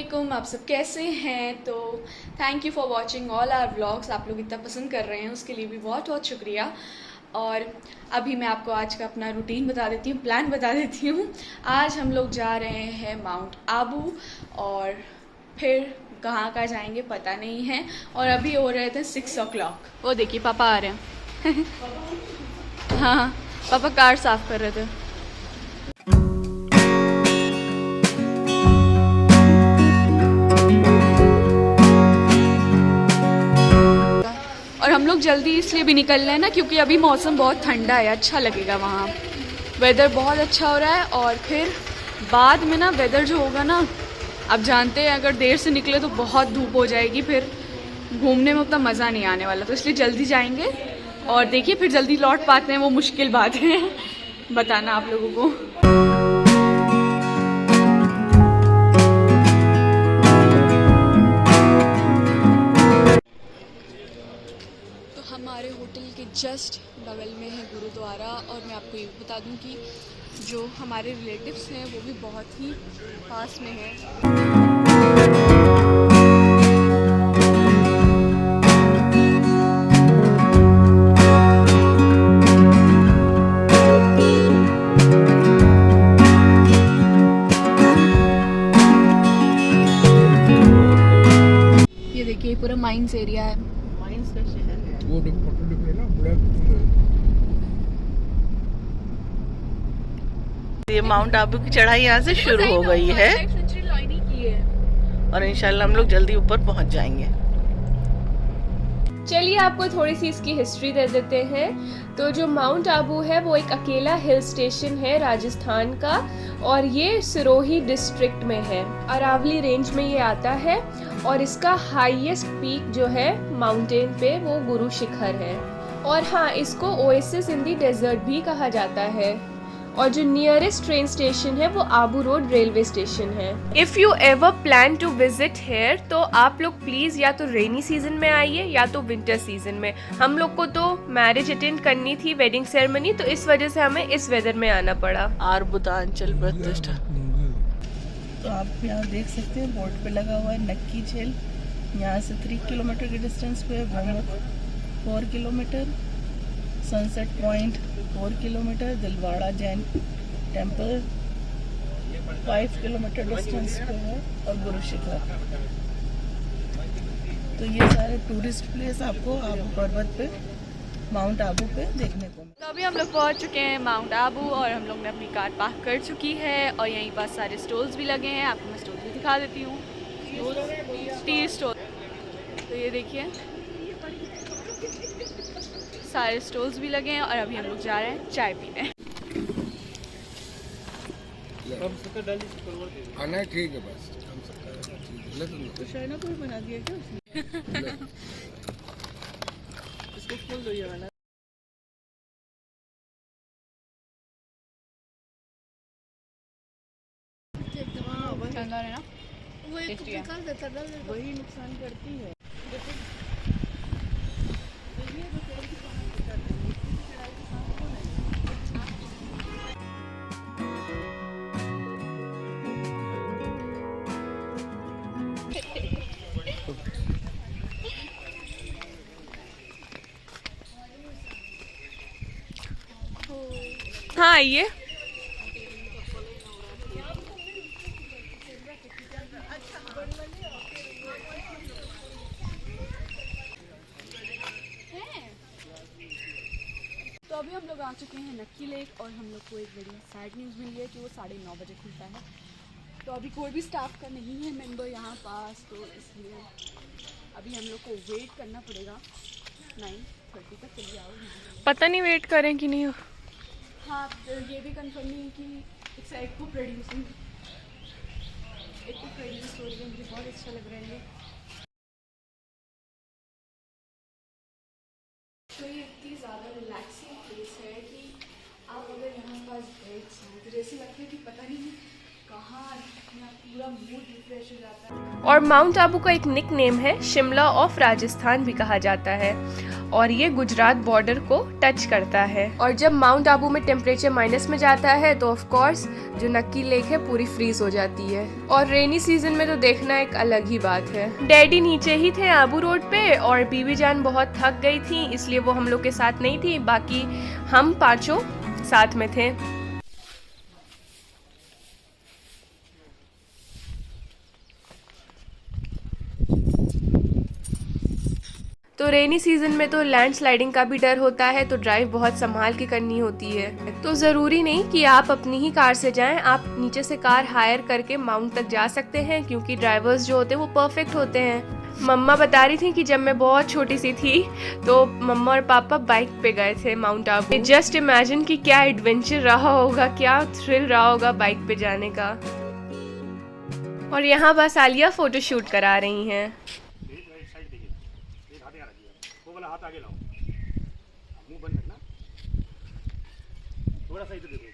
अस्सलामुअलैकुम, आप सब कैसे हैं। तो thank you for watching all our vlogs. आप लोग इतना पसंद कर रहे हैं उसके लिए भी बहुत बहुत शुक्रिया। और अभी मैं आपको आज का अपना रूटीन बता देती हूँ, प्लान बता देती हूँ। आज हम लोग जा रहे हैं माउंट आबू और फिर कहाँ कहाँ जाएंगे पता नहीं है। और अभी हो रहे थे 6 o'clock। वो देखिए पापा आ रहे हैं हाँ, पापा कार साफ कर रहे थे। और हम लोग जल्दी इसलिए भी निकल रहे हैं ना क्योंकि अभी मौसम बहुत ठंडा है, अच्छा लगेगा वहाँ। वेदर बहुत अच्छा हो रहा है और फिर बाद में ना वेदर जो होगा ना, आप जानते हैं अगर देर से निकले तो बहुत धूप हो जाएगी, फिर घूमने में उतना मज़ा नहीं आने वाला। तो इसलिए जल्दी जाएंगे और देखिए फिर जल्दी लौट पाते हैं वो मुश्किल बात है बताना आप लोगों को। तो हमारे होटल के जस्ट बगल में है गुरुद्वारा। और मैं आपको ये बता दूं कि जो हमारे रिलेटिव्स हैं वो भी बहुत ही पास में है। ये देखिए पूरा माइंस एरिया है, माइंस का शहर है। वो ना बड़ा ये माउंट आबू की चढ़ाई यहाँ से शुरू हो गई है और इंशाल्लाह हम लोग जल्दी ऊपर पहुँच जाएंगे। चलिए आपको थोड़ी सी इसकी हिस्ट्री दे देते हैं। तो जो माउंट आबू है वो एक अकेला हिल स्टेशन है राजस्थान का, और ये सिरोही डिस्ट्रिक्ट में है, अरावली रेंज में ये आता है। और इसका हाईएस्ट पीक जो है माउंटेन पे वो गुरु शिखर है। और हाँ, इसको ओएसिस इन दी डेजर्ट भी कहा जाता है। और जो नियरेस्ट ट्रेन स्टेशन है वो आबू रोड रेलवे स्टेशन है। If you ever plan to visit here तो आप लोग प्लीज या तो रेनी सीजन में आइए या तो विंटर सीजन में। हम लोग को तो मैरिज अटेंड करनी थी, वेडिंग सेरेमनी, तो इस वजह से हमें इस वेदर में आना पड़ा। आर्बुदांचल प्रतिष्ठा। तो आप यहाँ देख सकते हैं बोर्ड पे लगा हुआ है नक्की झील। यहाँ से 3 किलोमीटर के डिस्टेंस पे है 4 kilometre, sunset point 4 kilometre, Dilwara Jain temple 5 kilometre distance पे है और गुरु शिखर। तो ये सारे टूरिस्ट प्लेस आपको आबू पर्वत पे, माउंट आबू पे देखने को। तो अभी हम लोग पहुंच चुके हैं माउंट आबू और हम लोग ने अपनी कार पार्क कर चुकी है। और यहीं पास सारे स्टॉल्स भी लगे हैं, आपको मैं स्टॉल भी दिखा देती हूँ। टी स्टॉल, तो ये देखिए सारे स्टॉल्स भी लगे हैं। और अभी हम लोग जा रहे हैं चाय पीने। आना ठीक है बस। तो शायना कोई बना दिया क्या उसने? इसको खोल दो ये वाला। शानदार है ना, वही नुकसान करती है। हाँ आइए। तो अभी हम लोग आ चुके हैं नक्की लेक और हम लोग को एक बड़ी सैड न्यूज़ मिली है कि वो 9:30 बजे खुलता है। तो अभी कोई भी स्टाफ का नहीं है मेंबर यहाँ पास, तो इसलिए अभी हम लोग को वेट करना पड़ेगा 9:30 तक। चलिए आओ। पता नहीं वेट करें कि नहीं। हाँ, तो ये भी कंफर्म नहीं है कि एक साइड को प्रोड्यूसिंग एक को प्रोड्यूस हो रही है, मुझे बहुत अच्छा लग रहा है ये। तो ये इतनी ज़्यादा रिलैक्सिंग प्लेस है कि आप अगर यहाँ पास बैठ जाए तो जैसे लगता है कि पता नहीं और माउंट आबू का एक निक नेम है शिमला ऑफ राजस्थान भी कहा जाता है, और ये गुजरात बॉर्डर को टच करता है। और जब माउंट आबू में टेम्परेचर माइनस में जाता है तो ऑफ कोर्स जो नक्की लेक है पूरी फ्रीज हो जाती है, और रेनी सीजन में तो देखना एक अलग ही बात है। डैडी नीचे ही थे आबू रोड पे, और बीबी जान बहुत थक गई थी इसलिए वो हम लोग के साथ नहीं थी, बाकी हम पांचों साथ में थे। तो रेनी सीजन में तो लैंडस्लाइडिंग का भी डर होता है, तो ड्राइव बहुत संभाल के करनी होती है। तो ज़रूरी नहीं कि आप अपनी ही कार से जाएं, आप नीचे से कार हायर करके माउंट तक जा सकते हैं, क्योंकि ड्राइवर्स जो होते हैं वो परफेक्ट होते हैं। मम्मा बता रही थी कि जब मैं बहुत छोटी सी थी तो मम्मा और पापा बाइक पे गए थे माउंट आबू। जस्ट इमेजिन कि क्या एडवेंचर रहा होगा, क्या थ्रिल रहा होगा बाइक पे जाने का। और यहाँ बस आलिया फोटो शूट करा रही हैं। हाथ आगे लाओ, मुंह बंद रखना, थोड़ा सा इधर देखो।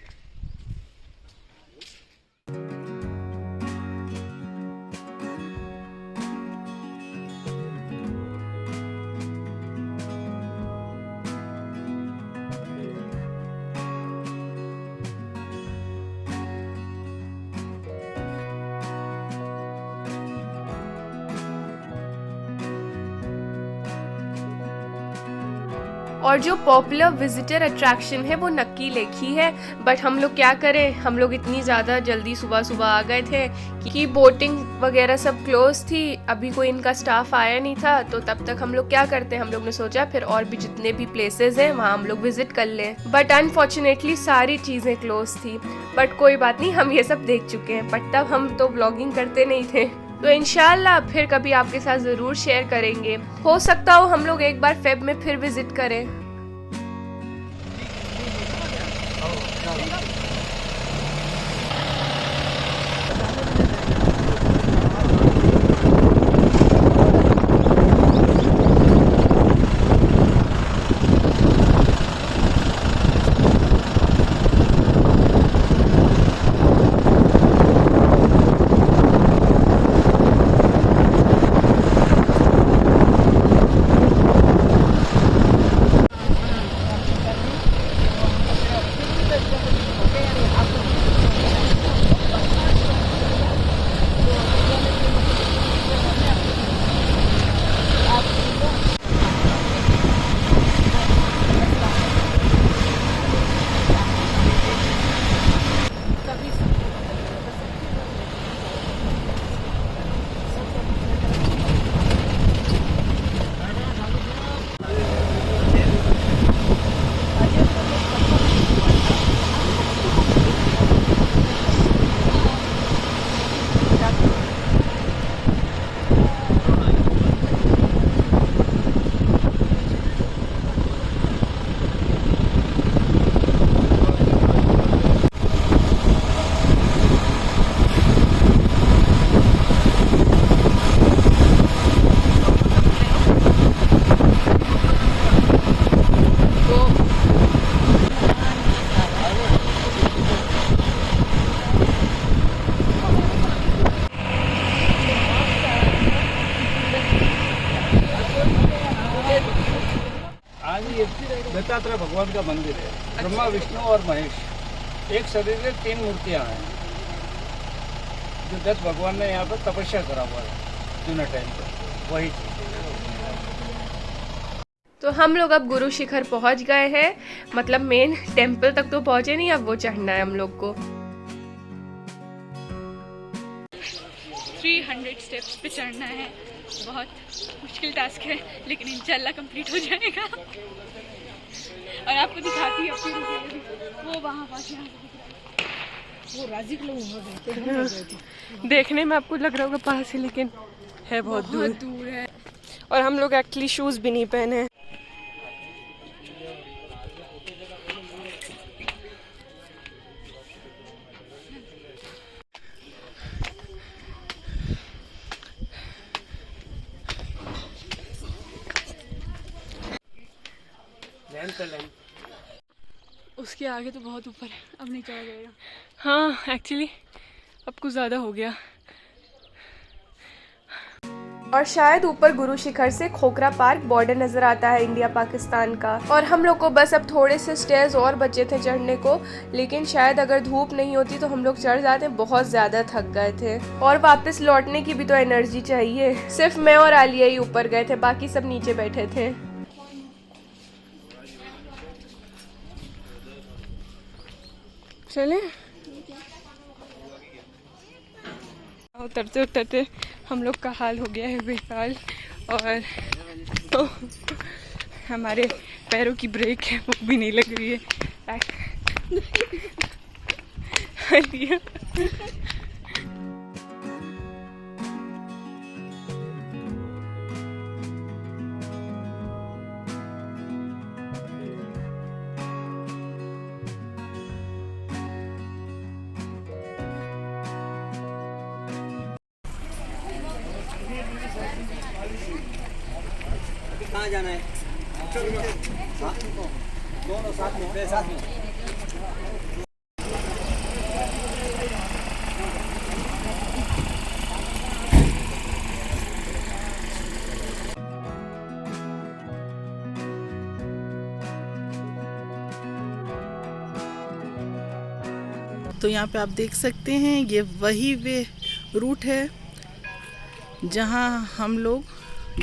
और जो पॉपुलर विजिटर अट्रैक्शन है वो नक्की लेक ही है, बट हम लोग क्या करें, हम लोग इतनी ज़्यादा जल्दी सुबह सुबह आ गए थे कि बोटिंग वगैरह सब क्लोज थी, अभी कोई इनका स्टाफ आया नहीं था। तो तब तक हम लोग क्या करते, हम लोग ने सोचा फिर और भी जितने भी प्लेसेस हैं वहाँ हम लोग विजिट कर लें, बट अनफॉर्चुनेटली सारी चीज़ें क्लोज थी। बट कोई बात नहीं, हम ये सब देख चुके हैं, बट तब हम तो व्लॉगिंग करते नहीं थे। तो इंशाल्लाह फिर कभी आपके साथ ज़रूर शेयर करेंगे। हो सकता हो हम लोग एक बार फेब में फिर विजिट करें। दत्तात्रेय भगवान का मंदिर है। ब्रह्मा, विष्णु और महेश, एक शरीर में 3 मूर्तियां हैं, जो 10 भगवान ने यहाँ पर तपस्या करा हुआ है जूना टाइम पर, वही चीज। तो हम लोग अब गुरु शिखर पहुंच गए हैं, मतलब मेन टेम्पल तक तो पहुंचे नहीं, अब वो चढ़ना है हम लोग को। 300 स्टेप्स पे चढ़ना है, बहुत मुश्किल टास्क है, लेकिन इंशाल्लाह कंप्लीट हो जाएगा। और आपको दिखाती है वो वहाँ पास, वो राजी के लोग देखने में आपको लग रहा होगा पास है, लेकिन है बहुत दूर है। और हम लोग एक्चुअली शूज भी नहीं पहने हैं। उसके आगे तो बहुत ऊपर है, अब नहीं चढ़ा जाएगा। हाँ एक्चुअली अब कुछ ज़्यादा हो गया। और शायद ऊपर गुरु शिखर से खोखरा पार्क बॉर्डर नजर आता है इंडिया पाकिस्तान का। और हम लोग को बस अब थोड़े से स्टेयर्स और बचे थे चढ़ने को, लेकिन शायद अगर धूप नहीं होती तो हम लोग चढ़ जाते। बहुत ज्यादा थक गए थे और वापस लौटने की भी तो एनर्जी चाहिए। सिर्फ मैं और आलिया ही ऊपर गए थे, बाकी सब नीचे बैठे थे। चले उतरते उतरते हम लोग का हाल हो गया है बेहाल, और तो हमारे पैरों की ब्रेक है वो भी नहीं लग रही है। कहाँ जाना है? दोनों साथ में, साथ में। तो यहाँ पे आप देख सकते हैं ये वही वे रूट है जहाँ हम लोग,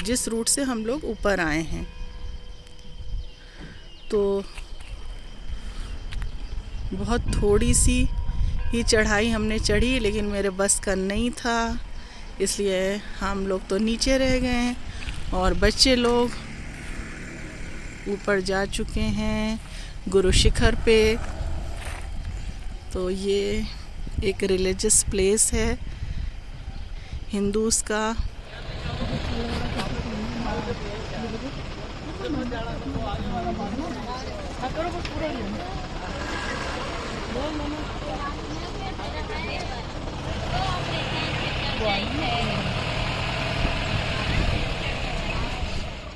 जिस रूट से हम लोग ऊपर आए हैं। तो बहुत थोड़ी सी ही चढ़ाई हमने चढ़ी, लेकिन मेरे बस का नहीं था, इसलिए हम लोग तो नीचे रह गए हैं और बच्चे लोग ऊपर जा चुके हैं गुरु शिखर पे। तो ये एक रिलीजियस प्लेस है हिंदूज का।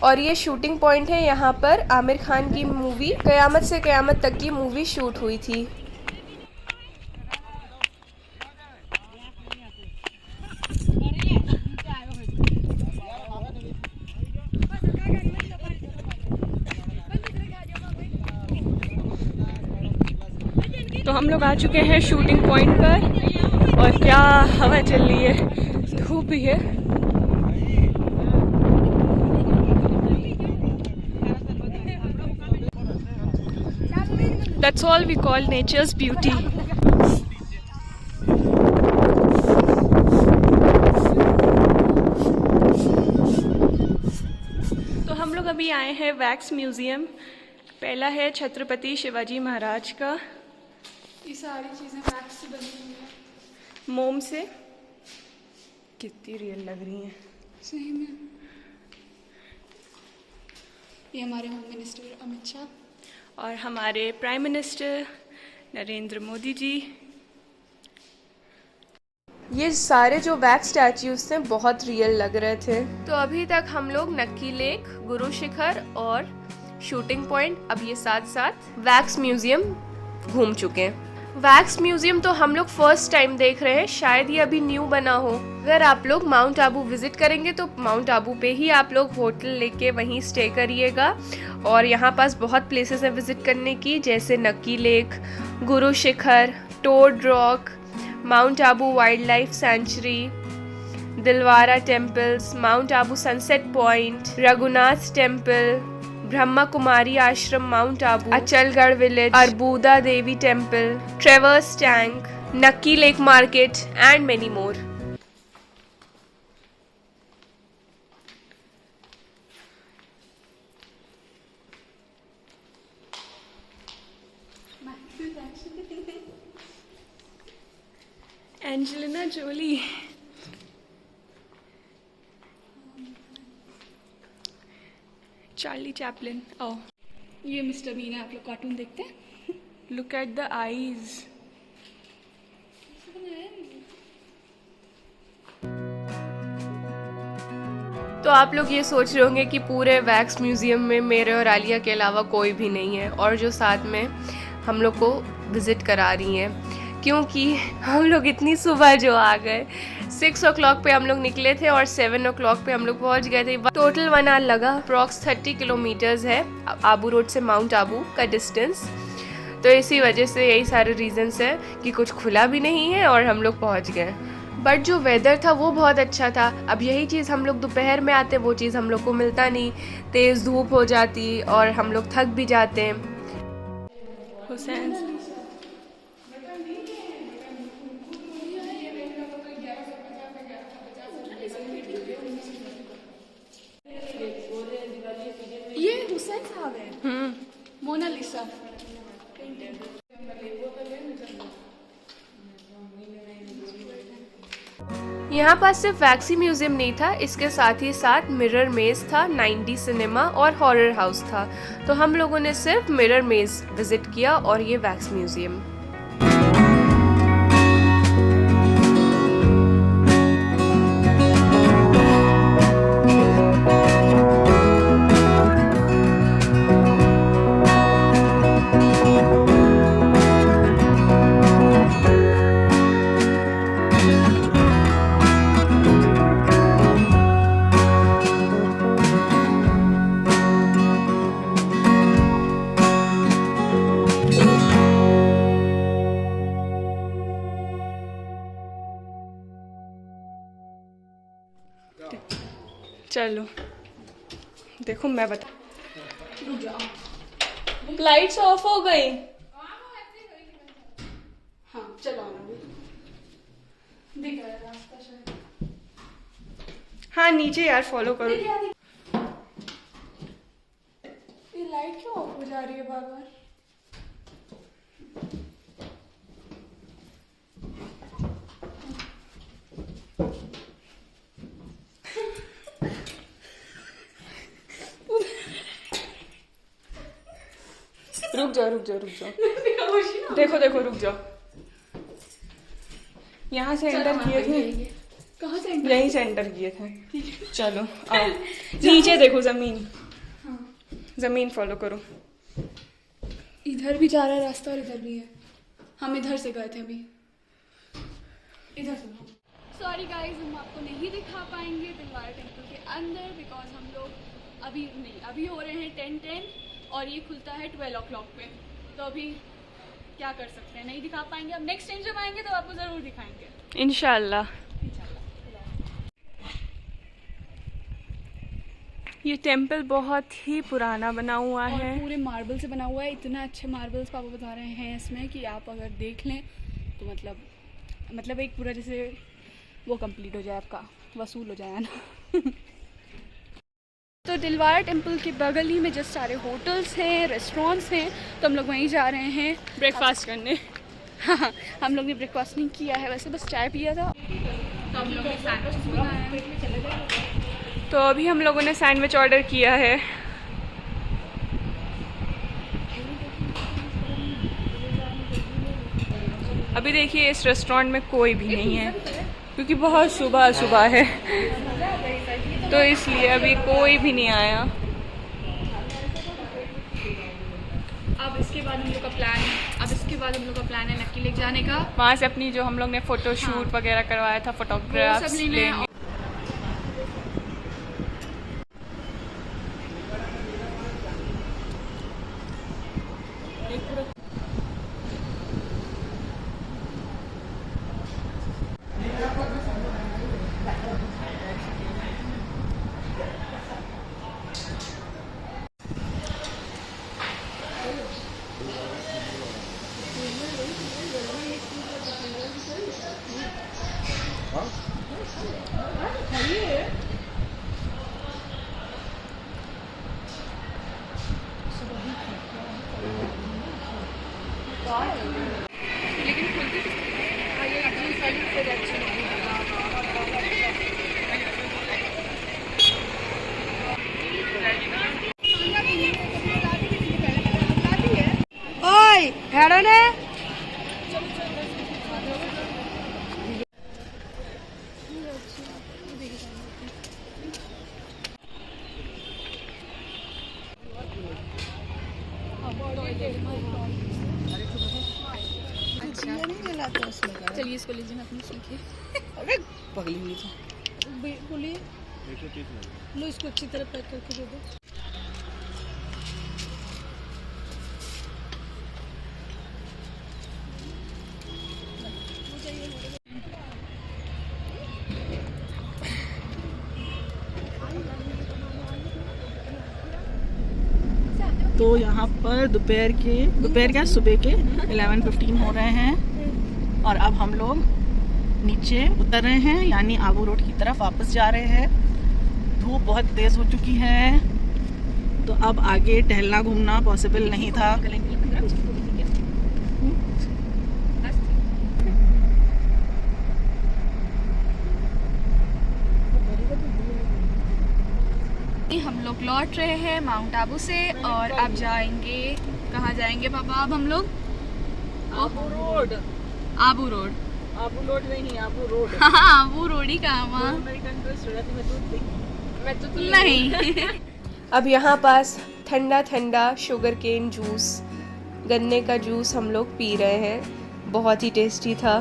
और ये शूटिंग पॉइंट है, यहाँ पर आमिर खान की मूवी कयामत से कयामत तक की मूवी शूट हुई थी। तो हम लोग आ चुके हैं शूटिंग पॉइंट पर, और क्या हवा चल रही है, धूप भी है। That's all we call nature's beauty. तो हम लोग अभी आए हैं वैक्स म्यूजियम। पहला है छत्रपति शिवाजी महाराज का। ये सारी चीज़ें वैक्स से बनी हुई हैं, मोम से। कितनी रियल लग रही हैं सही में। ये हमारे होम मिनिस्टर अमित शाह और हमारे प्राइम मिनिस्टर नरेंद्र मोदी जी। ये सारे जो वैक्स स्टैच्यूज थे बहुत रियल लग रहे थे। तो अभी तक हम लोग नक्की लेक, गुरु शिखर और शूटिंग पॉइंट, अब ये साथ साथ वैक्स म्यूजियम घूम चुके हैं। वैक्स म्यूजियम तो हम लोग फर्स्ट टाइम देख रहे हैं, शायद ये अभी न्यू बना हो। अगर आप लोग माउंट आबू विजिट करेंगे तो माउंट आबू पे ही आप लोग होटल लेके वहीं स्टे करिएगा। और यहाँ पास बहुत प्लेसेस हैं विजिट करने की, जैसे Nakki lake, Guru Shikhar, toad rock, mount Abu wildlife sanctuary, Dilwara temples, mount Abu sunset point, Raghunath temple, Brahma Kumari ashram mount Abu, Achalgarh village, Arbuda Devi temple, Trevor's tank, Nakki lake market and many more. Angelina Jolie. Charlie Chaplin. ओ, ये मिस्टर बीन है। आप लोग कार्टून देखते हैं? Look at the eyes. तो आप लोग ये सोच रहे होंगे कि पूरे वैक्स म्यूजियम में मेरे और आलिया के अलावा कोई भी नहीं है, और जो साथ में हम लोग को विजिट करा रही हैं। क्योंकि हम लोग इतनी सुबह जो आ गए। 6 o'clock पे हम लोग निकले थे और 7 o'clock पे हम लोग पहुंच गए थे। टोटल 1 hour लगा। अप्रॉक्स 30 किलोमीटर्स है आबू रोड से माउंट आबू का डिस्टेंस। तो इसी वजह से यही सारे रीजंस है कि कुछ खुला भी नहीं है और हम लोग पहुंच गए। बट जो वेदर था वो बहुत अच्छा था। अब यही चीज़ हम लोग दोपहर में आते, वो चीज़ हम लोग को मिलता नहीं। तेज़ धूप हो जाती और हम लोग थक भी जाते हैं। हुसैन ये हुसैन साहब है, मोनालिसा। यहाँ पास सिर्फ वैक्सी म्यूजियम नहीं था, इसके साथ ही साथ मिरर मेज था, 90 सिनेमा और हॉरर हाउस था। तो हम लोगों ने सिर्फ मिरर मेज विजिट किया और ये वैक्स म्यूजियम। चलो देखो मैं बता, लाइट्स ऑफ हो गई। हाँ चलो आना, दिख रहा है रास्ता शायद। हाँ नीचे यार फॉलो करो। ये लाइट क्यों ऑफ हो जा रही है बार बार? रुक जाओ देखो रुक जाओ। यहाँ से एंटर किए थे, कहाँ से? यहीं से एंटर किए थे। चलो आओ नीचे देखो, जमीन फॉलो करो। इधर भी जा रहा है रास्ता और इधर भी है। हम इधर से गए थे अभी, इधर से। सॉरी गाइस, हम आपको नहीं दिखा पाएंगे दिलवारा टेम्पल के अंदर, बिकॉज हम लोग अभी हो रहे हैं 10:10 और ये खुलता है 12 o'clock पे। तो अभी क्या कर सकते हैं, नहीं दिखा पाएंगे। अब नेक्स्ट टाइम जब आएंगे तो आपको ज़रूर दिखाएंगे इंशाल्लाह। ये टेम्पल बहुत ही पुराना बना हुआ और है। पूरे मार्बल से बना हुआ है। इतना अच्छे मार्बल्स पापा बता रहे हैं इसमें कि आप अगर देख लें तो मतलब एक पूरा जैसे वो कंप्लीट हो जाए, आपका वसूल हो जाए ना। तो दिलवारा टेम्पल के बगल ही में जस्ट सारे होटल्स हैं, रेस्टोरेंट्स हैं, तो हम लोग वहीं जा रहे हैं ब्रेकफास्ट करने। हाँ, हम लोग ने ब्रेकफास्ट नहीं किया है वैसे, बस चाय पिया था। तो हम लोग ने सैंडविच बनाया है। तो अभी हम लोगों ने सैंडविच ऑर्डर किया है। अभी देखिए इस रेस्टोरेंट में कोई भी नहीं है क्योंकि बहुत सुबह है, तो इसलिए अभी कोई भी नहीं आया। अब इसके बाद हम लोग का प्लान है नक्की लेक जाने का। वहाँ से अपनी जो हम लोग ने फोटो शूट वगैरह करवाया था, फोटोग्राफ्स सब लेना लेंगे। है। चलिए इसको लीजिए, मैं अपनी सीखिए। अरे पगली हुई तो बोलिए, लो इसको अच्छी तरह पैक करके दे दो। तो यहाँ पर दोपहर क्या सुबह के 11:15 हो रहे हैं और अब हम लोग नीचे उतर रहे हैं, यानी आबू रोड की तरफ वापस जा रहे हैं। धूप बहुत तेज़ हो चुकी है, तो अब आगे टहलना घूमना पॉसिबल नहीं था। हम लोग लौट रहे हैं माउंट आबू से और अब जाएंगे, कहाँ जाएंगे पापा अब हम लोग? आबू रोड आबू रोड नहीं, आबू रोड। हाँ आबू रोड ही कहाँ वहाँ? मैं तो नहीं। अब यहाँ पास ठंडा ठंडा शुगर केन जूस, गन्ने का जूस हम लोग पी रहे हैं। बहुत ही टेस्टी था।